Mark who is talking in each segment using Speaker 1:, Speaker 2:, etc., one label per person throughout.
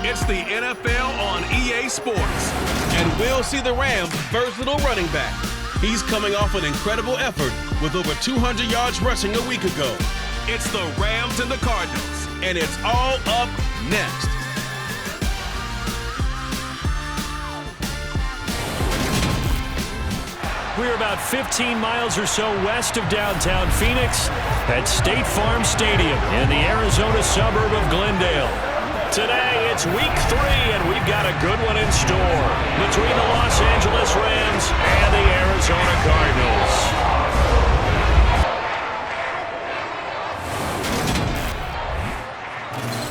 Speaker 1: It's the NFL on EA Sports. And we'll see the Rams' versatile running back. He's coming off an incredible effort with over 200 yards rushing a week ago. It's the Rams and the Cardinals, and it's all up next.
Speaker 2: We're about 15 miles or so west of downtown Phoenix at State Farm Stadium in the Arizona suburb of Glendale. Today, it's week 3, and we've got a good one in store between the Los Angeles Rams and the Arizona Cardinals.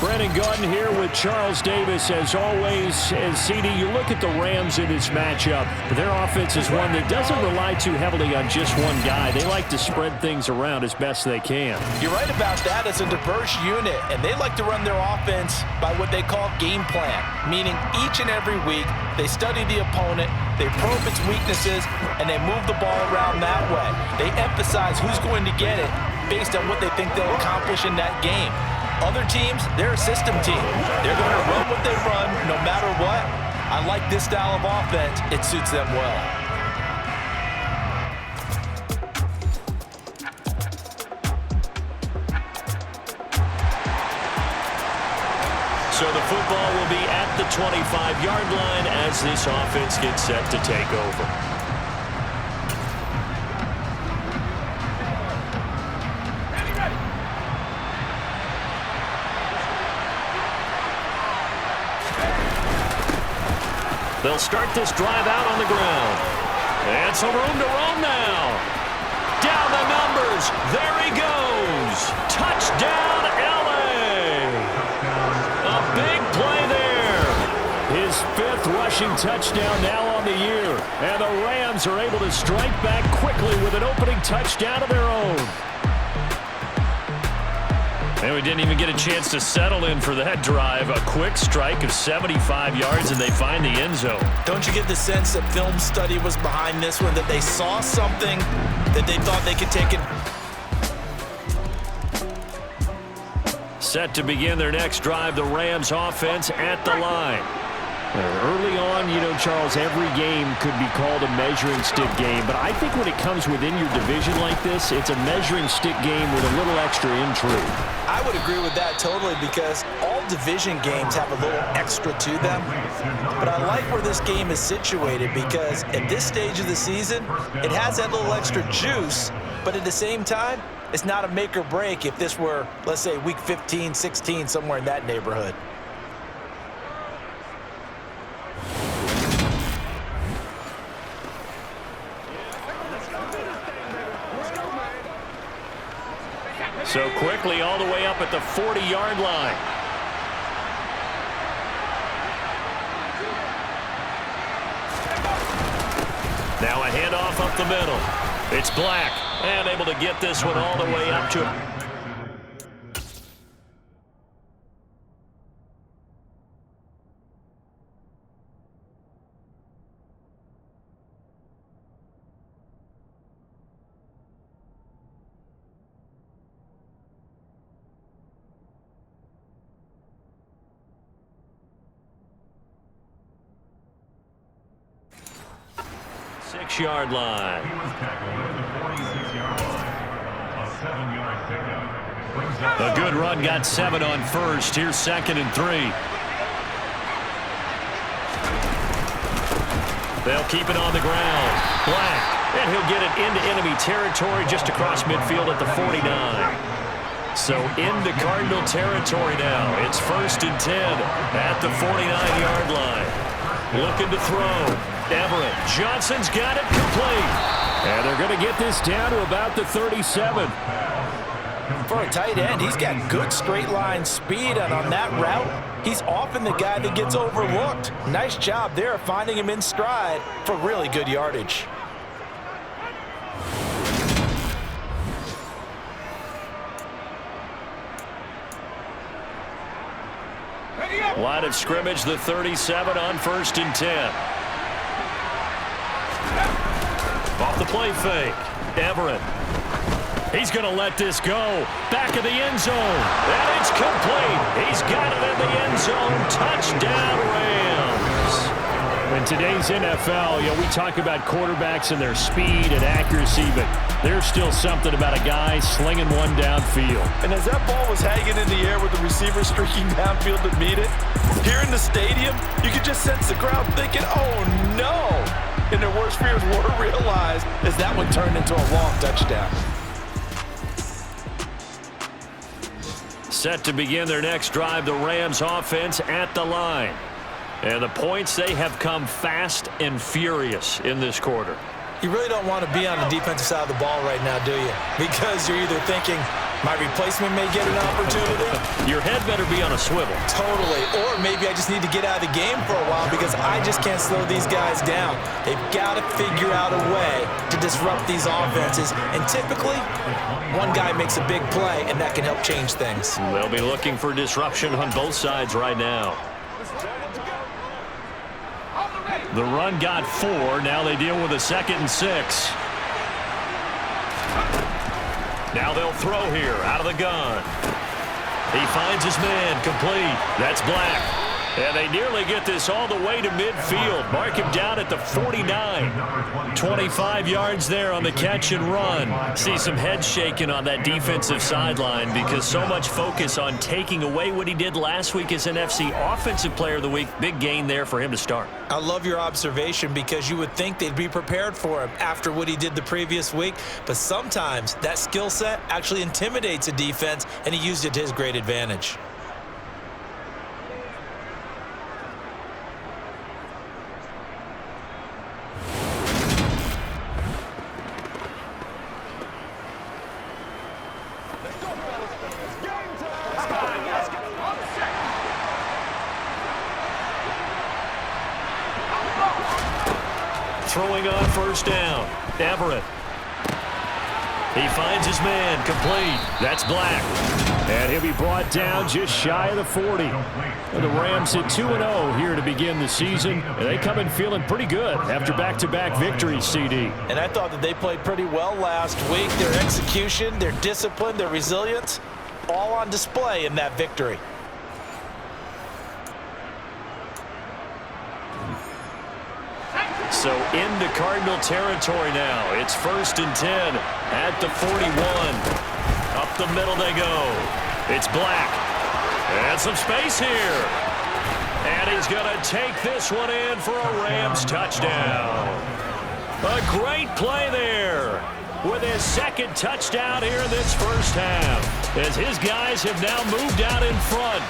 Speaker 2: Brennan Gaudin here with Charles Davis. As always, as CD, you look at the Rams in this matchup. Their offense is one that doesn't rely too heavily on just one guy. They like to spread things around as best they can.
Speaker 3: You're right about that. It's a diverse unit, and they like to run their offense by what they call game plan, meaning each and every week they study the opponent, they probe its weaknesses, and they move the ball around that way. They emphasize who's going to get it based on what they think they'll accomplish in that game. Other teams, they're a system team. They're going to run what they run no matter what. I like this style of offense. It suits them well.
Speaker 2: So the football will be at the 25-yard line as this offense gets set to take over. They'll start this drive out on the ground. And some room to roam now. Down the numbers. There he goes. Touchdown, L.A. A big play there. His 5th rushing touchdown now on the year. And the Rams are able to strike back quickly with an opening touchdown of their own. And we didn't even get a chance to settle in for that drive. A quick strike of 75 yards, and they find the end zone.
Speaker 3: Don't you get the sense that film study was behind this one, that they saw something that they thought they could take it?
Speaker 2: Set to begin their next drive, the Rams offense at the line. Early on, you know, Charles, every game could be called a measuring stick game, but I think when it comes within your division like this, it's a measuring stick game with a little extra intrigue.
Speaker 3: I would agree with that totally, because all division games have a little extra to them. But I like where this game is situated, because at this stage of the season, it has that little extra juice, but at the same time, it's not a make or break if this were, let's say, week 15, 16, somewhere in that neighborhood.
Speaker 2: So quickly all the way up at the 40-yard line. Now a handoff up the middle. It's Black, and able to get this one all the way up to... Yard line. A good run, got 7 on first. Here's 2nd and 3. They'll keep it on the ground. Black, and he'll get it into enemy territory just across midfield at the 49. So into Cardinal territory now. It's 1st and 10 at the 49-yard line. Looking to throw. Everett. Johnson's got it complete. And they're going to get this down to about the 37.
Speaker 3: For a tight end, he's got good straight line speed, and on that route, he's often the guy that gets overlooked. Nice job there finding him in stride for really good yardage.
Speaker 2: Line of scrimmage, the 37 on 1st and 10. Off the play fake. Everett. He's going to let this go. Back of the end zone. And it's complete. He's got it in the end zone. Touchdown, Rams. In today's NFL, we talk about quarterbacks and their speed and accuracy, but there's still something about a guy slinging one downfield.
Speaker 3: And as that ball was hanging in the air with the receiver streaking downfield to meet it, here in the stadium, you could just sense the crowd thinking, oh no! And their worst fears were realized as that one turned into a long touchdown.
Speaker 2: Set to begin their next drive, the Rams offense at the line. And the points, they have come fast and furious in this quarter.
Speaker 3: You really don't want to be on the defensive side of the ball right now, do you? Because you're either thinking, my replacement may get an opportunity.
Speaker 2: Your head better be on a swivel.
Speaker 3: Totally. Or maybe I just need to get out of the game for a while because I just can't slow these guys down. They've got to figure out a way to disrupt these offenses. And typically, one guy makes a big play, and that can help change things.
Speaker 2: They'll be looking for disruption on both sides right now. The run got 4. Now they deal with a 2nd and 6. Now they'll throw here out of the gun. He finds his man complete. That's Black. And they nearly get this all the way to midfield. Mark him down at the 49. 25 yards there on the catch and run. See some head shaking on that defensive sideline because so much focus on taking away what he did last week as NFC Offensive Player of the Week. Big gain there for him to start.
Speaker 3: I love your observation because you would think they'd be prepared for him after what he did the previous week. But sometimes that skill set actually intimidates a defense, and he used it to his great advantage.
Speaker 2: Throwing on first down. Everett. He finds his man complete. That's Black. And he'll be brought down just shy of the 40. And the Rams hit 2-0 here to begin the season. And they come in feeling pretty good after back-to-back victories, CD.
Speaker 3: And I thought that they played pretty well last week. Their execution, their discipline, their resilience, all on display in that victory.
Speaker 2: So into Cardinal territory now. It's 1st and 10 at the 41. Up the middle they go. It's Black. And some space here. And he's going to take this one in for a Rams touchdown. A great play there with his 2nd touchdown here in this first half. As his guys have now moved out in front.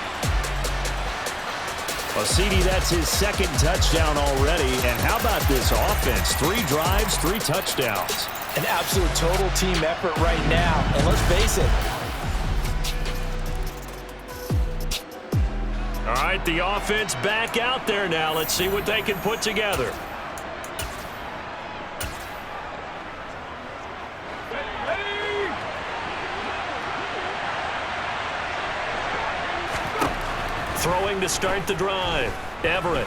Speaker 2: Well, CD, that's his 2nd touchdown already. And how about this offense? 3 drives, 3 touchdowns.
Speaker 3: An absolute total team effort right now. And let's face it.
Speaker 2: All right, the offense back out there now. Let's see what they can put together. Throwing to start the drive. Everett.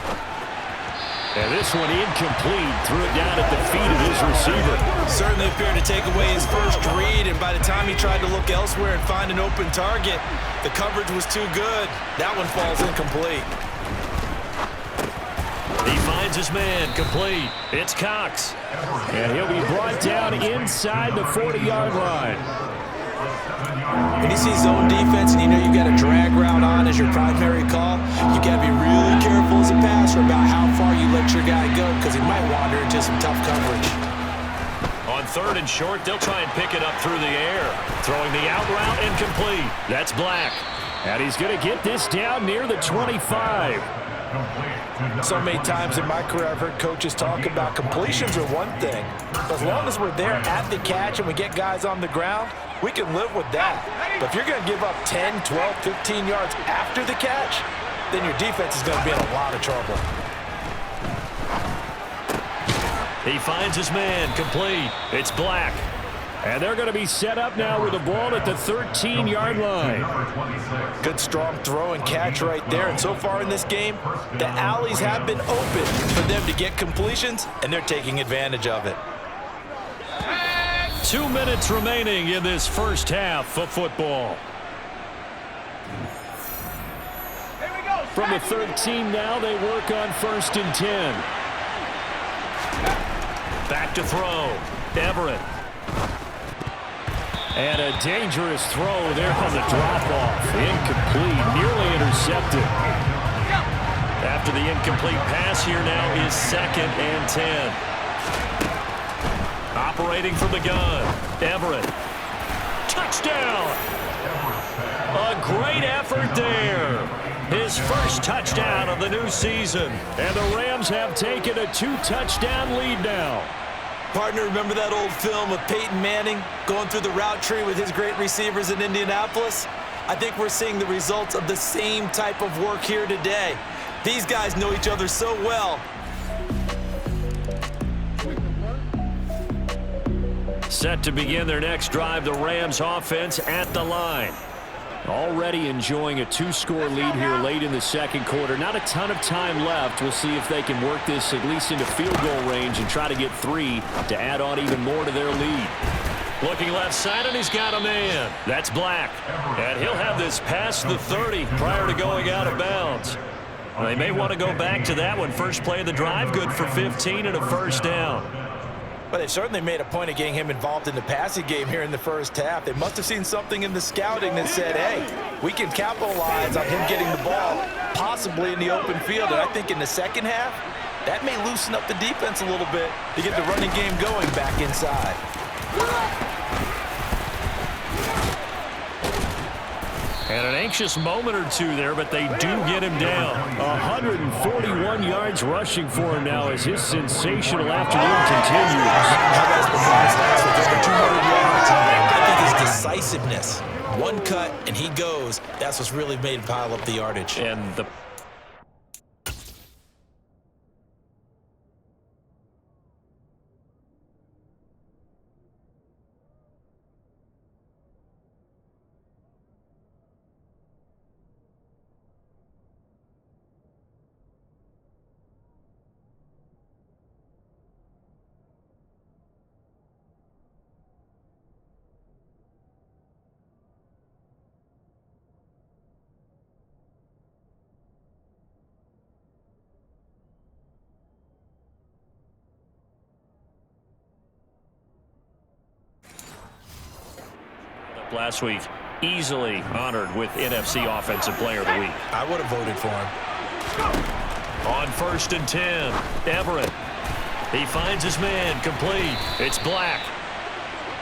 Speaker 2: And this one incomplete. Threw it down at the feet of his receiver.
Speaker 3: Certainly appeared to take away his first read, and by the time he tried to look elsewhere and find an open target, the coverage was too good. That one falls incomplete.
Speaker 2: He finds his man complete. It's Cox. And he'll be brought down inside the 40-yard line.
Speaker 3: When you see zone defense and you know you've got a drag route on as your primary call, you got to be really careful as a passer about how far you let your guy go because he might wander into some tough coverage.
Speaker 2: On 3rd and short, they'll try and pick it up through the air. Throwing the out route incomplete. That's Black. And he's going to get this down near the 25.
Speaker 3: So many times in my career I've heard coaches talk about completions are one thing. As long as we're there at the catch and we get guys on the ground, we can live with that. But if you're going to give up 10, 12, 15 yards after the catch, then your defense is going to be in a lot of trouble.
Speaker 2: He finds his man complete. It's Black. And they're going to be set up now with the ball at the 13-yard line.
Speaker 3: Good strong throw and catch right there. And so far in this game, the alleys have been open for them to get completions, and they're taking advantage of it.
Speaker 2: 2 minutes remaining in this first half of football. From the 13 now, they work on 1st and 10. Back to throw. Everett. And a dangerous throw there on the drop-off. Incomplete, nearly intercepted. After the incomplete pass, here now is 2nd and 10. Operating from the gun. Everett. Touchdown! A great effort there. His first touchdown of the new season. And the Rams have taken a 2-touchdown lead now.
Speaker 3: Partner, remember that old film of Peyton Manning going through the route tree with his great receivers in Indianapolis? I think we're seeing the results of the same type of work here today. These guys know each other so well.
Speaker 2: Set to begin their next drive, the Rams offense at the line. Already enjoying a 2-score lead here late in the second quarter. Not a ton of time left. We'll see if they can work this at least into field goal range and try to get 3 to add on even more to their lead. Looking left side, and he's got a man. That's Black. And he'll have this past the 30 prior to going out of bounds. They may want to go back to that one. First play of the drive, good for 15 and a first down.
Speaker 3: But they've certainly made a point of getting him involved in the passing game here in the first half. They must have seen something in the scouting that said, hey, we can capitalize on him getting the ball, possibly in the open field. And I think in the second half, that may loosen up the defense a little bit to get the running game going back inside.
Speaker 2: And an anxious moment or two there, but they do get him down. 141 yards rushing for him now as his sensational afternoon continues.
Speaker 3: I think his decisiveness, one cut and he goes, that's what's really made him pile up the yardage.
Speaker 2: And the last week, easily honored with NFC Offensive Player of the Week.
Speaker 3: I would have voted for him.
Speaker 2: On 1st and 10, Everett. He finds his man, complete. It's Black.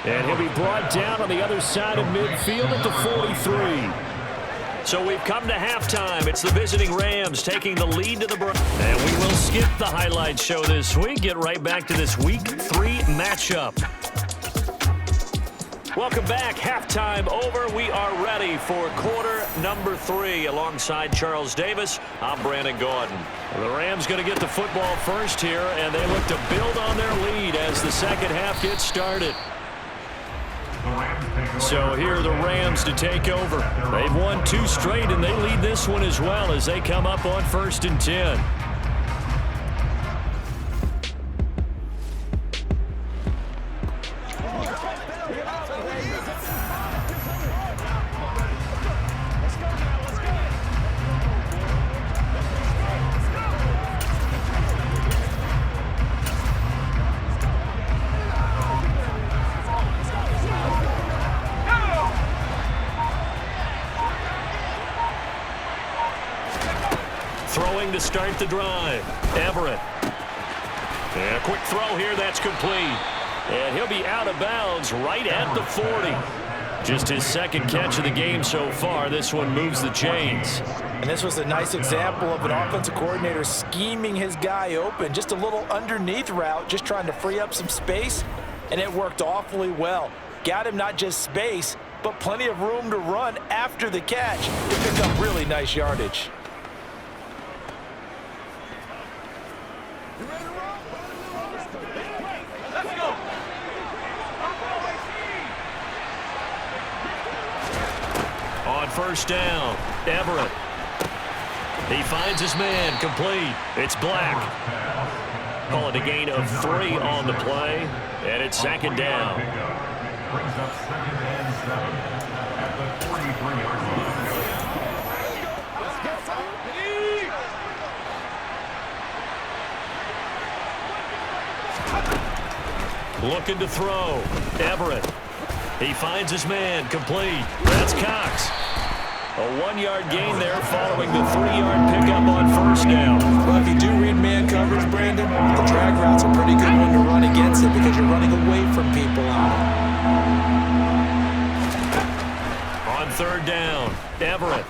Speaker 2: And he'll be brought down on the other side of midfield at the 43. So we've come to halftime. It's the visiting Rams taking the lead to the break. And we will skip the highlight show this week. Get right back to this Week 3 matchup. Welcome back. Halftime over. We are ready for quarter number 3. Alongside Charles Davis, I'm Brandon Gordon. The Rams going to get the football first here, and they look to build on their lead as the second half gets started. So here are the Rams to take over. They've won 2 straight, and they lead this one as well as they come up on 1st and 10. Throwing to start the drive. Everett. And a quick throw here. That's complete. And he'll be out of bounds right at the 40. Just his second catch of the game so far. This one moves the chains.
Speaker 3: And this was a nice example of an offensive coordinator scheming his guy open. Just a little underneath route, just trying to free up some space. And it worked awfully well. Got him not just space, but plenty of room to run after the catch to pick up really nice yardage.
Speaker 2: On 1st down, Everett. He finds his man, complete. It's Black. Call it a gain of 3 on the play, and it's second down.
Speaker 4: Brings up second and 7 at the 43-yard line.
Speaker 2: Looking to throw. Everett. He finds his man. Complete. That's Cox. A 1-yard gain there following the 3-yard pickup on first down.
Speaker 3: Well, if you do read man coverage, Brandon, the drag route's a pretty good one to run against it because you're running away from people on it.
Speaker 2: On third down, Everett.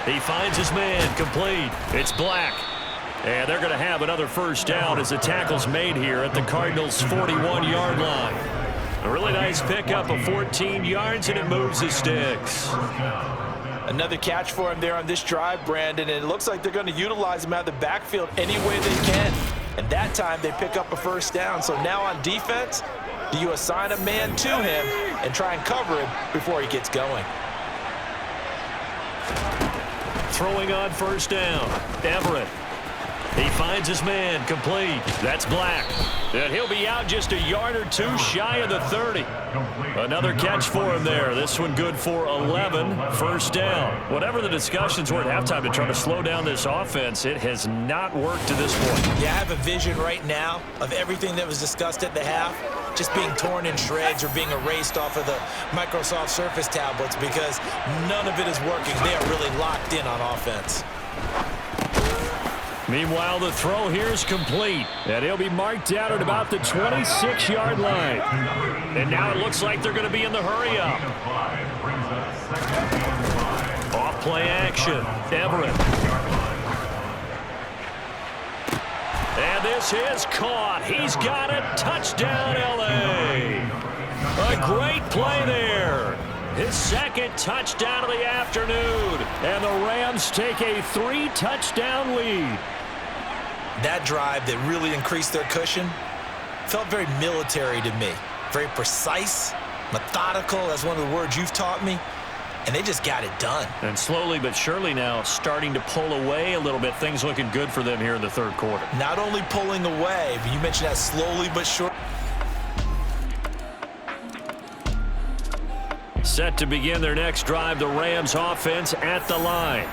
Speaker 2: He finds his man. Complete. It's Black. And they're going to have another first down as the tackle's made here at the Cardinals' 41-yard line. A really nice pickup of 14 yards, and it moves the sticks.
Speaker 3: Another catch for him there on this drive, Brandon, and it looks like they're going to utilize him out of the backfield any way they can. And that time they pick up a first down. So now on defense, do you assign a man to him and try and cover him before he gets going?
Speaker 2: Throwing on first down, Everett. He finds his man. Complete. That's Black. And he'll be out just a yard or two shy of the 30. Another catch for him there. This one good for 11. First down. Whatever the discussions were at halftime to try to slow down this offense, it has not worked to this point.
Speaker 3: Yeah, I have a vision right now of everything that was discussed at the half just being torn in shreds or being erased off of the Microsoft Surface tablets because none of it is working. They are really locked in on offense.
Speaker 2: Meanwhile, the throw here is complete, and he'll be marked out at about the 26-yard line. And now it looks like they're going to be in the hurry-up. Off-play action, Everett. And this is caught. He's got it. Touchdown, L.A. A great play there. His second touchdown of the afternoon. And the Rams take a 3-touchdown lead.
Speaker 3: That drive that really increased their cushion felt very military to me. Very precise, methodical. That's one of the words you've taught me. And they just got it done.
Speaker 2: And slowly but surely now starting to pull away a little bit. Things looking good for them here in the third quarter.
Speaker 3: Not only pulling away, but you mentioned that slowly but surely.
Speaker 2: Set to begin their next drive, the Rams offense at the line.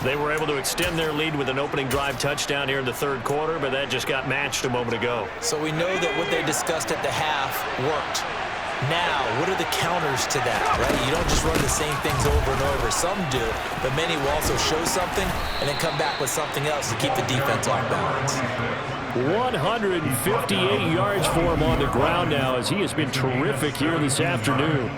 Speaker 2: They were able to extend their lead with an opening drive touchdown here in the third quarter, but that just got matched a moment ago.
Speaker 3: So we know that what they discussed at the half worked. Now, what are the counters to that, right? You don't just run the same things over and over. Some do, but many will also show something and then come back with something else to keep the defense off balance.
Speaker 2: 158 yards for him on the ground now as he has been terrific here this afternoon.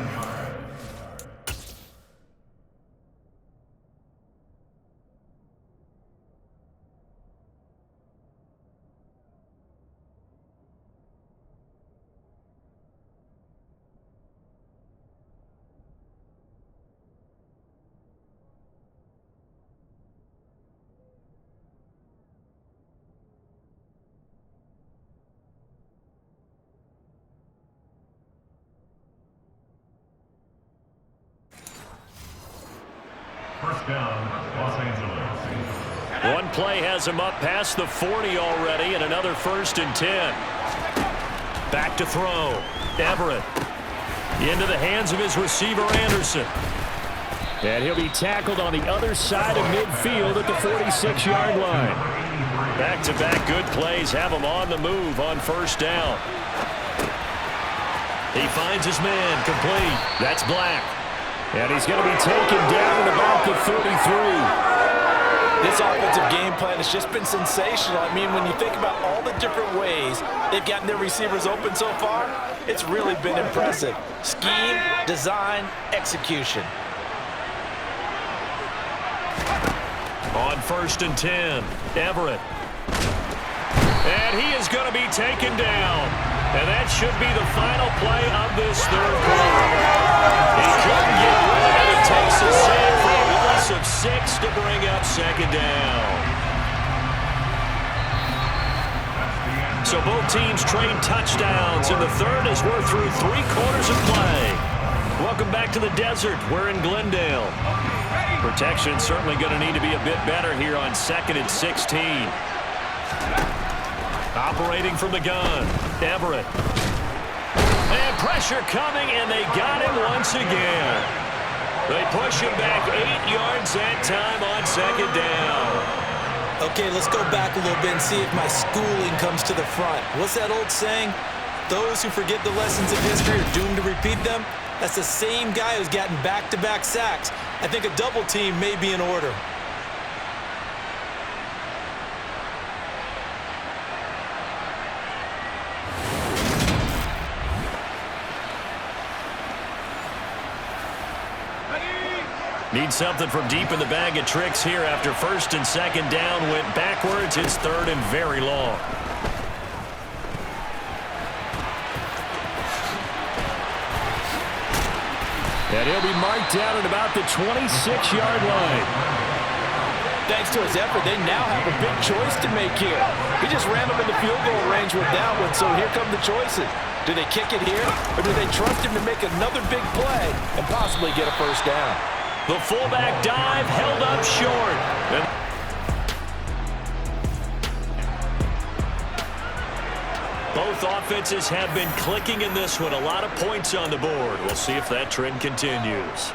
Speaker 4: First down, Los Angeles.
Speaker 2: One play has him up past the 40 already, and another 1st and 10. Back to throw. Everett into the hands of his receiver, Anderson. And he'll be tackled on the other side of midfield at the 46-yard line. Back-to-back good plays have him on the move on first down. He finds his man. Complete. That's Black. And he's going to be taken down at about the 33.
Speaker 3: This offensive game plan has just been sensational. I mean, when you think about all the different ways they've gotten their receivers open so far, it's really been impressive. Scheme, design, execution.
Speaker 2: On 1st and 10, Everett. And he is going to be taken down. And that should be the final play of this third quarter. He couldn't get rid of it. It takes a save for a loss of 6 to bring up second down. So both teams trade touchdowns in the third as we're through 3 quarters of play. Welcome back to the desert. We're in Glendale. Protection certainly going to need to be a bit better here on 2nd and 16. Operating from the gun, Everett. And pressure coming, and they got him once again. They push him back 8 yards that time on second down.
Speaker 3: Okay, let's go back a little bit and see if my schooling comes to the front. What's that old saying? Those who forget the lessons of history are doomed to repeat them. That's the same guy who's gotten back-to-back sacks. I think a double team may be in order.
Speaker 2: Need something from deep in the bag of tricks here after first and second down went backwards. It's third and very long. And he'll be marked down at about the 26-yard line.
Speaker 3: Thanks to his effort, they now have a big choice to make here. He just ran them in the field goal range with that one, so here come the choices. Do they kick it here, or do they trust him to make another big play and possibly get a first down?
Speaker 2: The fullback dive held up short. Both offenses have been clicking in this one. A lot of points on the board. We'll see if that trend continues.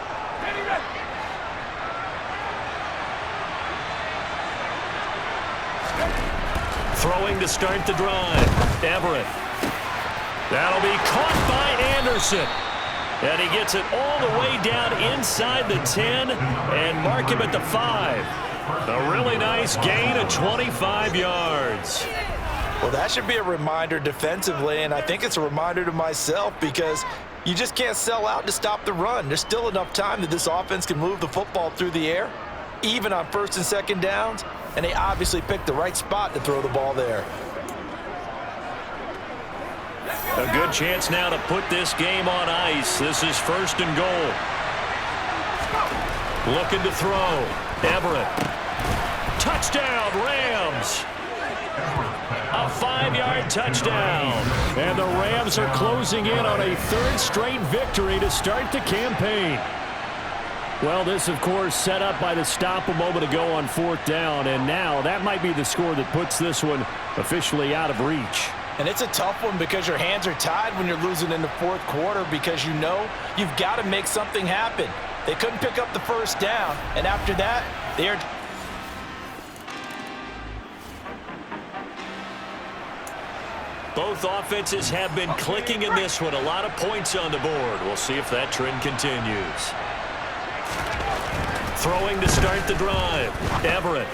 Speaker 2: Throwing to start the drive. Everett. That'll be caught by Anderson. And he gets it all the way down inside the 10 and mark him at the 5. A really nice gain of 25 yards.
Speaker 3: Well, that should be a reminder defensively, and I think it's a reminder to myself because you just can't sell out to stop the run. There's still enough time that this offense can move the football through the air, even on first and second downs, and they obviously picked the right spot to throw the ball there.
Speaker 2: A good chance now to put this game on ice. This is first and goal. Looking to throw. Everett. Touchdown, Rams. A 5-yard touchdown. And the Rams are closing in on a third straight victory to start the campaign. Well, this, of course, set up by the stop a moment ago on fourth down. And now that might be the score that puts this one officially out of reach.
Speaker 3: And it's a tough one because your hands are tied when you're losing in the fourth quarter because you know you've got to make something happen. They couldn't pick up the first down, and after that, they're...
Speaker 2: Both offenses have been clicking in this one. A lot of points on the board. We'll see if that trend continues. Throwing to start the drive. Everett.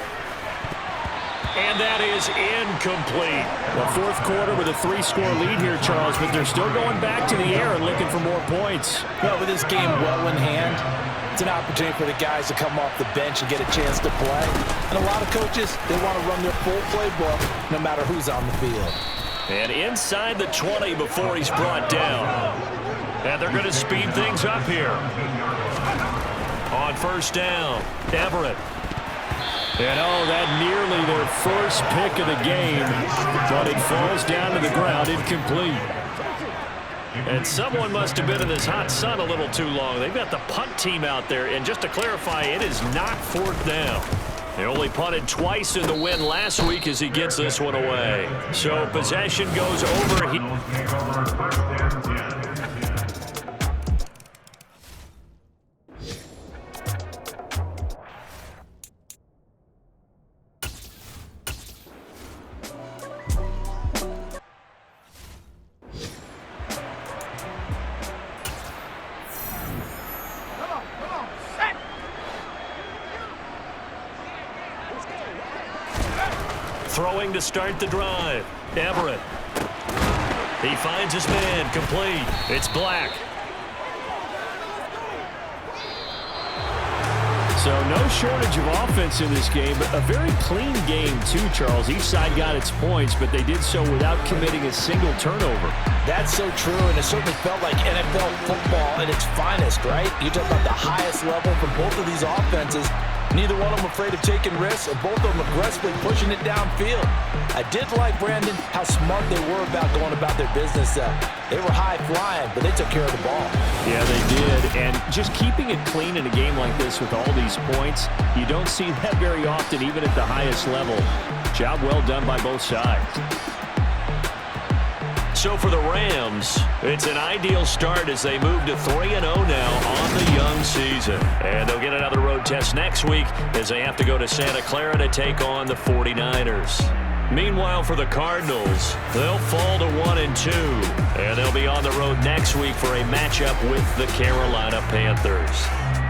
Speaker 2: And that is incomplete.
Speaker 5: The fourth quarter with a 3-score lead here, Charles, but they're still going back to the air and looking for more points.
Speaker 3: Well, with this game well in hand, it's an opportunity for the guys to come off the bench and get a chance to play. And a lot of coaches, they want to run their full playbook no matter who's on the field.
Speaker 2: And inside the 20 before he's brought down. And they're going to speed things up here. On first down, Everett. And that nearly their first pick of the game, but it falls down to the ground incomplete. And someone must have been in this hot sun a little too long. They've got the punt team out there, and just to clarify, it is not fourth down. They only punted twice in the win last week as he gets this one away. So possession goes over. Throwing to start the drive. Everett. He finds his man. Complete. It's Black.
Speaker 5: So no shortage of offense in this game, but a very clean game too, Charles. Each side got its points, but they did so without committing a single turnover.
Speaker 3: That's so true, and it certainly felt like NFL football at its finest, right? You talk about the highest level from both of these offenses. Neither one of them afraid of taking risks, and both of them aggressively pushing it downfield. I did like, Brandon, how smart they were about going about their business. They were high-flying, but they took care of the ball.
Speaker 5: Yeah, they did, and just keeping it clean in a game like this with all these points, you don't see that very often, even at the highest level. Job well done by both sides.
Speaker 2: So for the Rams, it's an ideal start as they move to 3-0 now on the young season. And they'll get another road test next week as they have to go to Santa Clara to take on the 49ers. Meanwhile, for the Cardinals, they'll fall to 1-2, and they'll be on the road next week for a matchup with the Carolina Panthers.